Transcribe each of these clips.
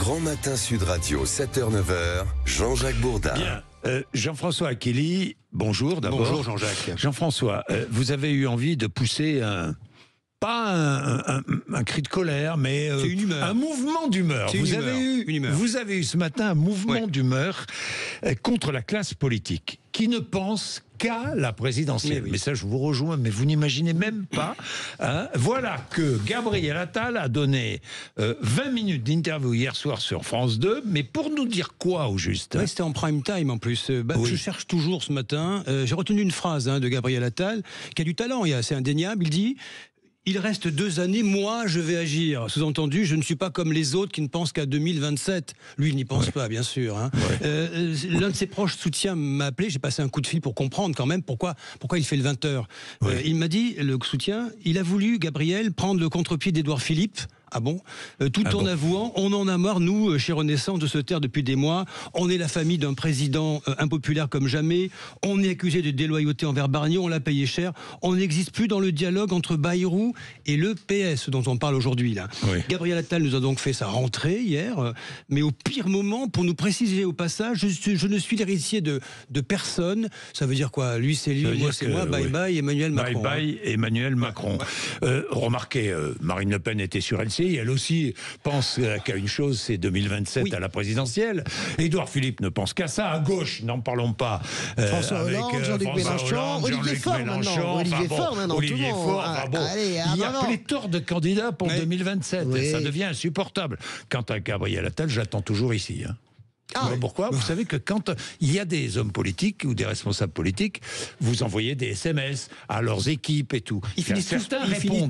Grand Matin Sud Radio, 7h-9h, Jean-Jacques Bourdin. Bien, Jean-François Achilly, bonjour d'abord. Bonjour Jean-Jacques. Jean-François, vous avez eu envie de pousser pas un cri de colère, mais un mouvement d'humeur. Vous avez eu ce matin un mouvement d'humeur contre la classe politique qui ne pense qu'à la présidentielle. Mais ça, je vous rejoins, mais vous n'imaginez même pas. Voilà que Gabriel Attal a donné 20 minutes d'interview hier soir sur France 2, mais pour nous dire quoi au juste? C'était en prime time en plus. Je cherche toujours ce matin. J'ai retenu une phrase de Gabriel Attal, qui a du talent, c'est indéniable. Il dit: il reste 2 années, moi je vais agir. Sous-entendu, je ne suis pas comme les autres qui ne pensent qu'à 2027. Lui, il n'y pense pas, bien sûr. L'un de ses proches soutiens m'a appelé, j'ai passé un coup de fil pour comprendre quand même pourquoi il fait le 20h. Il m'a dit, le soutien, il a voulu, Gabriel, prendre le contre-pied d'Édouard Philippe. Ah bon? Avouant, on en a marre, nous, chez Renaissance, de se taire depuis des mois. On est la famille d'un président impopulaire comme jamais. On est accusé de déloyauté envers Barnier, on l'a payé cher. On n'existe plus dans le dialogue entre Bayrou et le PS, dont on parle aujourd'hui. Gabriel Attal nous a donc fait sa rentrée hier, mais au pire moment, pour nous préciser au passage, je ne suis l'héritier de personne. Ça veut dire quoi? Lui, c'est lui, moi, c'est moi. Bye bye, Emmanuel Macron. Bye bye, Emmanuel Macron. Remarquez, Marine Le Pen était sur LCI. Elle aussi pense qu'à une chose, c'est 2027 à la présidentielle. Édouard Philippe ne pense qu'à ça. À gauche, n'en parlons pas. François Hollande, Jean-Luc Mélenchon, Olivier Faure maintenant. Olivier Faure, il y a pléthore de candidats pour 2027. Ça devient insupportable. Quant à Gabriel Attal, j'attends toujours ici. Pourquoi? Vous savez que quand il y a des hommes politiques ou des responsables politiques, vous envoyez des SMS à leurs équipes et tout. Ils finissent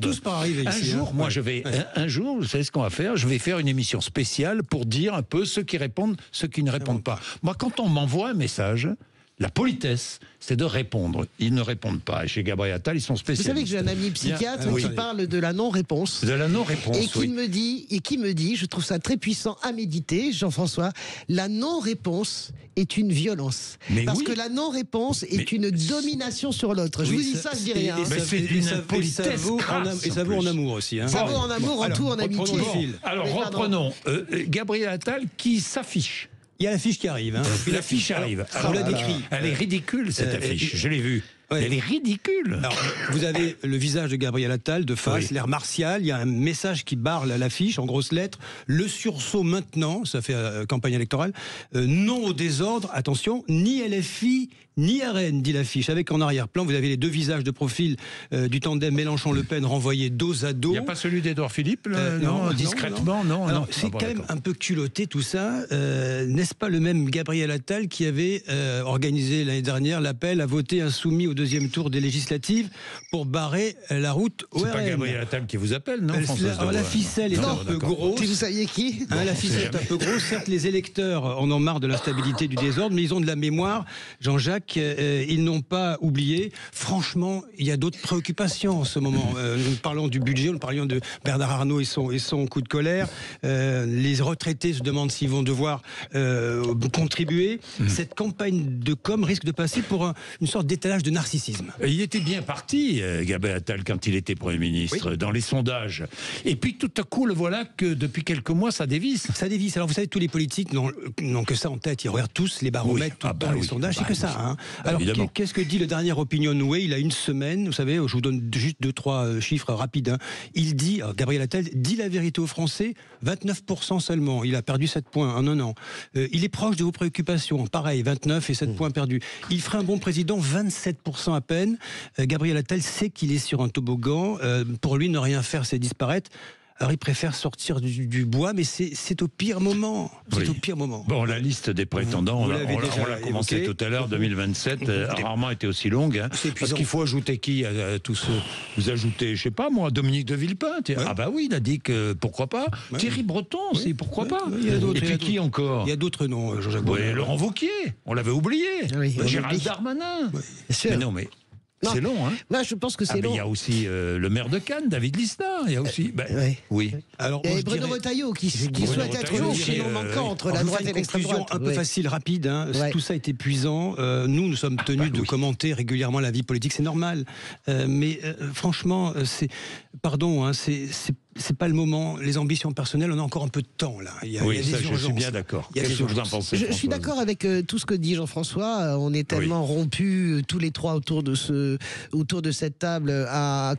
tous par arriver ici. Un jour, vous savez ce qu'on va faire? Je vais faire une émission spéciale pour dire un peu ceux qui répondent, ceux qui ne répondent pas. Moi, quand on m'envoie un message, la politesse, c'est de répondre. Ils ne répondent pas. Et chez Gabriel Attal, ils sont spécialistes. Vous savez que j'ai un ami psychiatre qui parle de la non-réponse. De la non-réponse, et qui me dit, je trouve ça très puissant à méditer, Jean-François, la non-réponse est une violence. Parce que la non-réponse est une domination sur l'autre. Je vous dis ça, je dis rien. C'est une politesse et ça vaut en amour aussi. Ça vaut en amour, en tout, en amitié. Alors reprenons. Gabriel Attal qui s'affiche. Il y a l'affiche qui arrive. L'affiche arrive. On l'a décrit. Elle est ridicule, cette affiche. Je l'ai vue. Elle est ridicule. Alors, vous avez le visage de Gabriel Attal de face, l'air martial. Il y a un message qui barre l'affiche en grosses lettres. Le sursaut maintenant, ça fait campagne électorale. Non au désordre, attention, ni LFI, ni RN, dit l'affiche. Avec en arrière-plan, vous avez les 2 visages de profil du tandem Mélenchon-Le Pen renvoyés dos à dos. Il n'y a pas celui d'Édouard Philippe, discrètement, non. Alors, c'est quand même un peu culotté tout ça. N'est-ce pas le même Gabriel Attal qui avait organisé l'année dernière l'appel à voter insoumis au 2e tour des législatives pour barrer la route au RN? C'est pas Gabriel Attal qui vous appelle, non? La ficelle est un peu grosse. Si vous saviez qui? La ficelle est un peu grosse. Certes, les électeurs en ont marre de l'instabilité du désordre, mais ils ont de la mémoire. Jean-Jacques, ils n'ont pas oublié. Franchement, il y a d'autres préoccupations en ce moment. Nous parlons du budget, nous parlions de Bernard Arnault et son coup de colère. Les retraités se demandent s'ils vont devoir contribuer. Cette campagne de com risque de passer pour une sorte d'étalage de narcissisme. Il était bien parti, Gabriel Attal, quand il était Premier ministre, dans les sondages. Et puis tout à coup, le voilà que depuis quelques mois, ça dévisse. Ça dévisse. Alors vous savez, tous les politiques n'ont que ça en tête. Ils regardent tous les baromètres, tout le temps, les sondages, c'est que ça. Alors qu'est-ce que dit le dernier OpinionWay? Il a une semaine, vous savez, je vous donne juste 2-3 chiffres rapides. Il dit, Gabriel Attal dit la vérité aux Français, 29% seulement. Il a perdu 7 points en un an. Il est proche de vos préoccupations. Pareil, 29 et 7 points perdus. Il ferait un bon président, 27% à peine. Gabriel Attal sait qu'il est sur un toboggan. Pour lui, ne rien faire, c'est disparaître. Alors il préfère sortir du bois, mais c'est au pire moment. C'est au pire moment. Bon, la liste des prétendants, on l'a commencé tout à l'heure, 2027, a rarement été aussi longue. Parce qu'il faut ajouter qui à tous ceux? Vous ajoutez, je sais pas moi, Dominique de Villepin. Ah bah oui, il a dit que pourquoi pas. Thierry Breton, c'est pourquoi pas. Et puis qui encore? Il y a d'autres noms, Jean-Jacques Bourdin. Laurent Wauquiez, on l'avait oublié. Gérald Darmanin. Mais non, mais... C'est long, hein? Moi, je pense que c'est long. Il y a aussi le maire de Cannes, David Lisnard. Il y a aussi. Oui. Alors, et Bruno Retailleau qui souhaite être le chaînon manquant entre la droite et l'extrême droite. Un peu facile, rapide. Tout ça est épuisant. Nous sommes tenus de commenter régulièrement la vie politique. C'est normal. Mais franchement, c'est c'est pas le moment. Les ambitions personnelles, on a encore un peu de temps là. Il y a des urgences. Je suis bien d'accord. Qu'est-ce que vous en pensez, Je suis d'accord avec tout ce que dit Jean-François. On est tellement rompus tous les trois autour de cette table.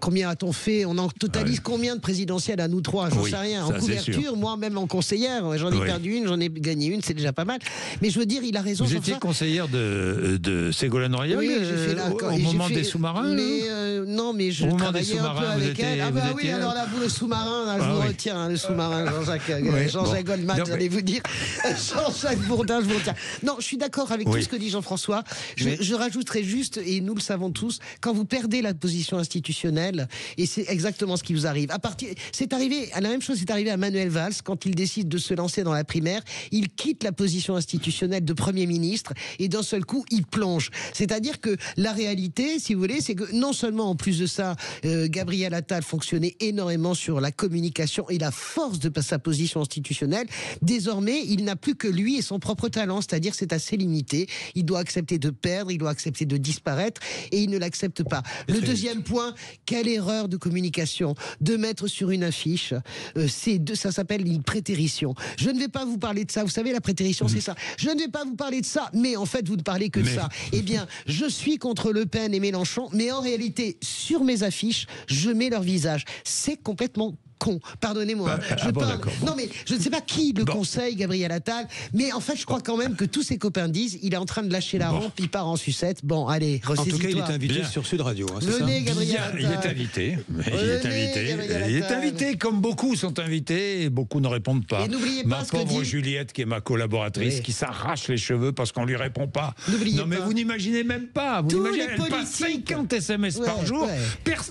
Combien a-t-on fait? On en totalise combien de présidentielles à nous trois? J'en sais rien. En couverture, moi même en conseillère, j'en ai perdu une, j'en ai gagné une, c'est déjà pas mal. Mais je veux dire, il a raison. Vous étiez conseillère de Ségolène Royal au moment des sous-marins? Non, mais je travaillais un peu avec elle. Ah bah oui, alors là, vous, le sous-marin, là, je vous retiens, le sous-marin, Jean-Jacques Goldman, j'allais vous dire. Jean-Jacques Bourdin, je vous retiens. Non, je suis d'accord avec tout ce que dit Jean-François. Je rajouterais juste, et nous le savons tous, quand vous perdez la position institutionnelle, et c'est exactement ce qui vous arrive. C'est arrivé, la même chose est arrivée à Manuel Valls quand il décide de se lancer dans la primaire. Il quitte la position institutionnelle de Premier ministre et d'un seul coup, il plonge. C'est-à-dire que la réalité, si vous voulez, c'est que non seulement en plus de ça, Gabriel Attal fonctionnait énormément sur la communication et la force de sa position institutionnelle. Désormais, il n'a plus que lui et son propre talent, c'est-à-dire c'est assez limité. Il doit accepter de perdre, il doit accepter de disparaître et il ne l'accepte pas. Le deuxième point, quelle erreur de communication de mettre sur une affiche, ça s'appelle une prétérition. Je ne vais pas vous parler de ça, vous savez la prétérition c'est ça. Je ne vais pas vous parler de ça, mais en fait vous ne parlez que de ça. Eh bien, je suis contre Le Pen et Mélenchon, mais en réalité, sur mes affiches, je mets leur visage. C'est complètement con. Pardonnez-moi. Non, mais je ne sais pas qui le conseille, Gabriel Attal, mais en fait, je crois quand même que tous ses copains disent il est en train de lâcher la rampe, il part en sucette. Bon, allez, ressaisis-toi. En tout cas, il est invité sur Sud Radio. Hein, venez, Gabriel Attal. Il est invité. Il est invité, comme beaucoup sont invités, et beaucoup ne répondent pas. Et n'oubliez pas ma pauvre Juliette, qui est ma collaboratrice, qui s'arrache les cheveux parce qu'on lui répond pas. Non, mais vous n'imaginez même pas. Vous imaginez, elle passe 50 SMS par jour.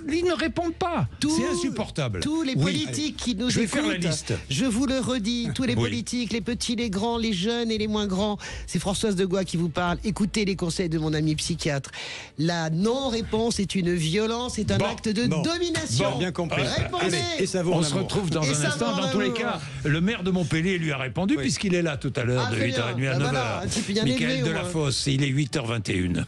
Ils ne répondent pas. C'est insupportable. Tous les politiques qui nous écoutent, faire la liste. Je vous le redis, tous les politiques, les petits, les grands, les jeunes et les moins grands, c'est Françoise Degois qui vous parle. Écoutez les conseils de mon ami psychiatre. La non-réponse est une violence, c'est un acte de domination. Bien compris. Répondez. On se retrouve dans un instant. Dans tous les cas, le maire de Montpellier lui a répondu puisqu'il est là tout à l'heure de 8h30 à 9h. Michael Delafosse, il est 8h21.